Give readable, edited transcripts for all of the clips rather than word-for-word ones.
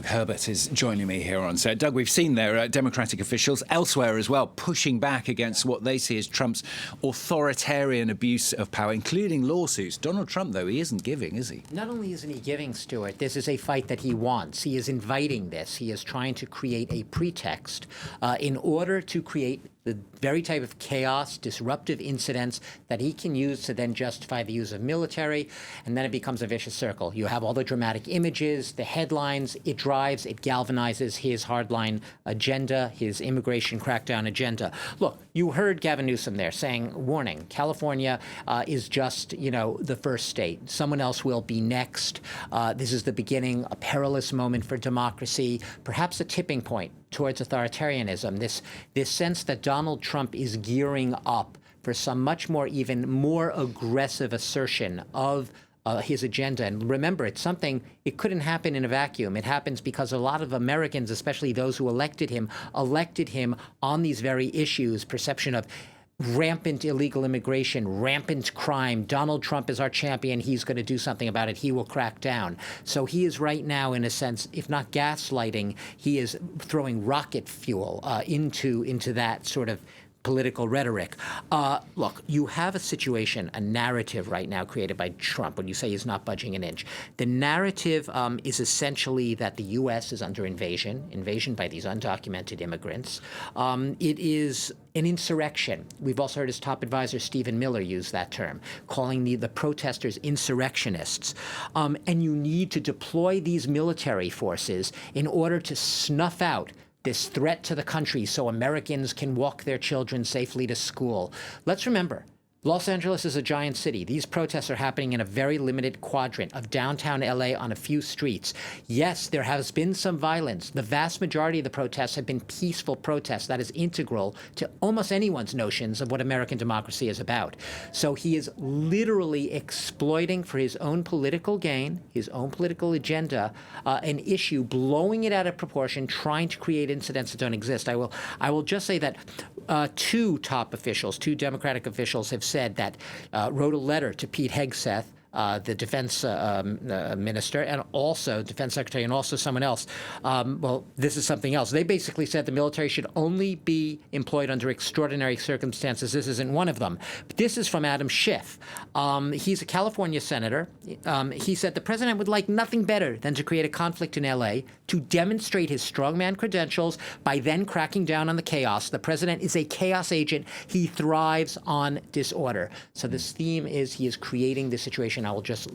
Herbert is joining me here on set. Doug, we've seen there Democratic officials elsewhere as well pushing back against what they see as Trump's authoritarian abuse of power, including lawsuits. Donald Trump, though, he isn't giving, is he? Not only isn't he giving, Stuart, this is a fight that he wants. He is inviting this. He is trying to create a pretext in order to create the very type of chaos, disruptive incidents that he can use to then justify the use of military, and then it becomes a vicious circle. You have all the dramatic images, the headlines, it drives, it galvanizes his hardline agenda, his immigration crackdown agenda. Look, you heard Gavin Newsom there saying, warning, California is just, the first state. Someone else will be next. This is the beginning, a perilous moment for democracy, perhaps a tipping point towards authoritarianism, this sense that Donald Trump is gearing up for some much more, even more aggressive assertion of his agenda. And remember, it couldn't happen in a vacuum. It happens because a lot of Americans, especially those who elected him on these very issues, perception of rampant illegal immigration, rampant crime. Donald Trump is our champion. He's going to do something about it. He will crack down. So he is right now, in a sense, if not gaslighting, he is throwing rocket fuel into that sort of political rhetoric. Look, you have a situation, a narrative right now created by Trump when you say he's not budging an inch. The narrative is essentially that the U.S. is under invasion by these undocumented immigrants. It is an insurrection. We've also heard his top advisor, Stephen Miller, use that term, calling the protesters insurrectionists. And you need to deploy these military forces in order to snuff out this threat to the country so Americans can walk their children safely to school. Let's remember, Los Angeles is a giant city. These protests are happening in a very limited quadrant of downtown LA on a few streets. Yes, there has been some violence. The vast majority of the protests have been peaceful protests. That is integral to almost anyone's notions of what American democracy is about. So he is literally exploiting for his own political gain, his own political agenda, an issue, blowing it out of proportion, trying to create incidents that don't exist. I will just say that two Democratic officials have said that, wrote a letter to Pete Hegseth, the defense minister, and also defense secretary, and also someone else. Well, this is something else. They basically said the military should only be employed under extraordinary circumstances. This isn't one of them. But this is from Adam Schiff. He's a California senator. He said the president would like nothing better than to create a conflict in L.A. to demonstrate his strongman credentials by then cracking down on the chaos. The president is a chaos agent. He thrives on disorder. So this theme is he is creating this situation. I will just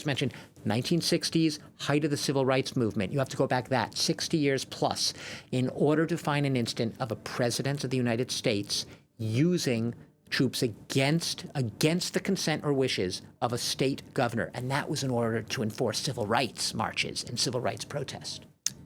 mention 1960s, height of the civil rights movement. You have to go back 60 years plus in order to find an instant of a president of the United States using troops against the consent or wishes of a state governor. And that was in order to enforce civil rights marches and civil rights protests.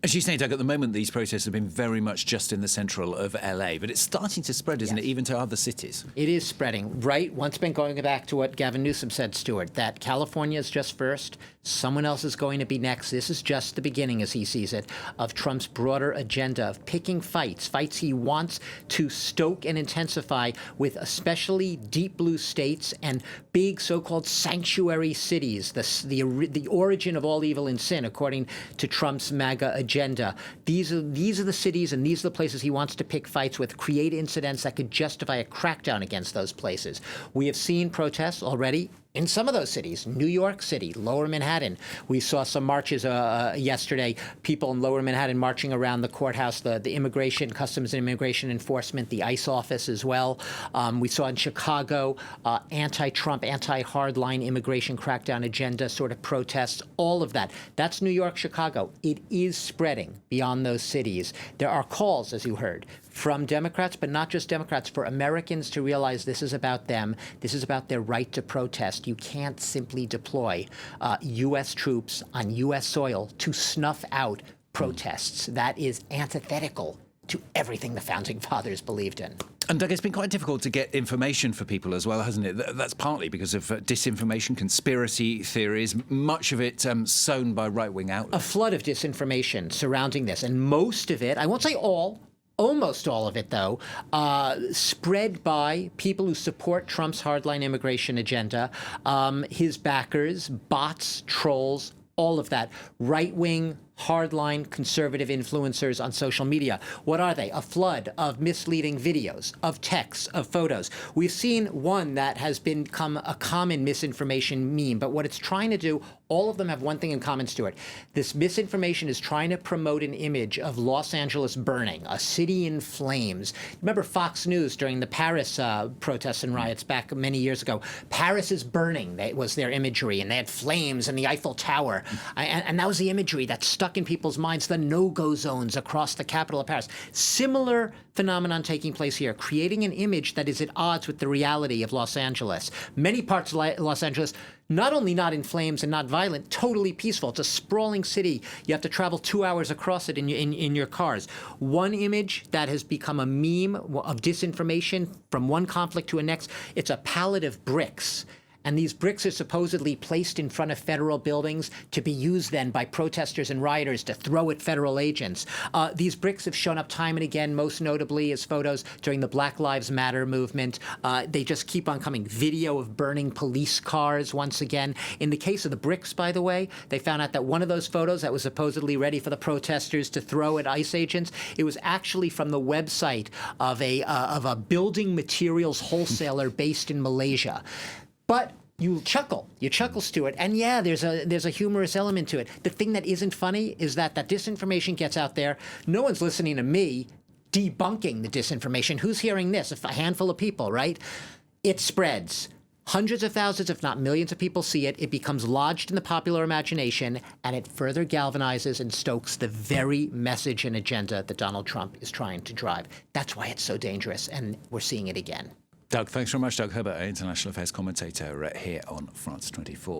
As you say, Doug, at the moment these protests have been very much just in the central of LA, but it's starting to spread, isn't it, even to other cities? It is spreading, right? Once again, going back to what Gavin Newsom said, Stuart, that California is just first, someone else is going to be next. This is just the beginning, as he sees it, of Trump's broader agenda of picking fights he wants to stoke and intensify with especially deep blue states and big so-called sanctuary cities, the origin of all evil and sin, according to Trump's MAGA agenda. These are the cities and these are the places he wants to pick fights with, create incidents that could justify a crackdown against those places. We have seen protests already in some of those cities, New York City, Lower Manhattan. We saw some marches yesterday, people in Lower Manhattan marching around the courthouse, the Immigration, Customs and Immigration Enforcement, the ICE office as well. We saw in Chicago anti-Trump, anti-hardline immigration crackdown agenda sort of protests, all of that. That's New York, Chicago. It is spreading beyond those cities. There are calls, as you heard, from Democrats, but not just Democrats, for Americans to realize this is about them. This is about their right to protest. You can't simply deploy U.S. troops on U.S. soil to snuff out protests. That is antithetical to everything the Founding Fathers believed in. And Doug, it's been quite difficult to get information for people as well, hasn't it? That's partly because of disinformation, conspiracy theories, much of it sown by right-wing outlets. A flood of disinformation surrounding this, and most of it, I won't say all, almost all of it, though, spread by people who support Trump's hardline immigration agenda, his backers, bots, trolls, all of that. Right-wing, hardline conservative influencers on social media. What are they? A flood of misleading videos, of texts, of photos. We've seen one that has become a common misinformation meme, but what it's trying to do, all of them have one thing in common, Stuart. This misinformation is trying to promote an image of Los Angeles burning, a city in flames. Remember Fox News during the Paris protests and riots back many years ago? Paris is burning, that was their imagery, and they had flames and the Eiffel Tower. And that was the imagery that stuck in people's minds, the no-go zones across the capital of Paris. Similar phenomenon taking place here, creating an image that is at odds with the reality of Los Angeles. Many parts of Los Angeles, not only not in flames and not violent, totally peaceful. It's a sprawling city. You have to travel 2 hours across it in your cars. One image that has become a meme of disinformation from one conflict to the next, it's a pallet of bricks. And these bricks are supposedly placed in front of federal buildings to be used then by protesters and rioters to throw at federal agents. These bricks have shown up time and again, most notably as photos during the Black Lives Matter movement. They just keep on coming. Video of burning police cars once again. In the case of the bricks, by the way, they found out that one of those photos that was supposedly ready for the protesters to throw at ICE agents, it was actually from the website of a building materials wholesaler based in Malaysia. But you chuckle, Stuart, and yeah, there's a humorous element to it. The thing that isn't funny is that disinformation gets out there. No one's listening to me debunking the disinformation. Who's hearing this? A handful of people, right? It spreads. Hundreds of thousands, if not millions of people see it. It becomes lodged in the popular imagination, and it further galvanizes and stokes the very message and agenda that Donald Trump is trying to drive. That's why it's so dangerous, and we're seeing it again. Doug, thanks very much. Doug Herbert, international affairs commentator here on France 24.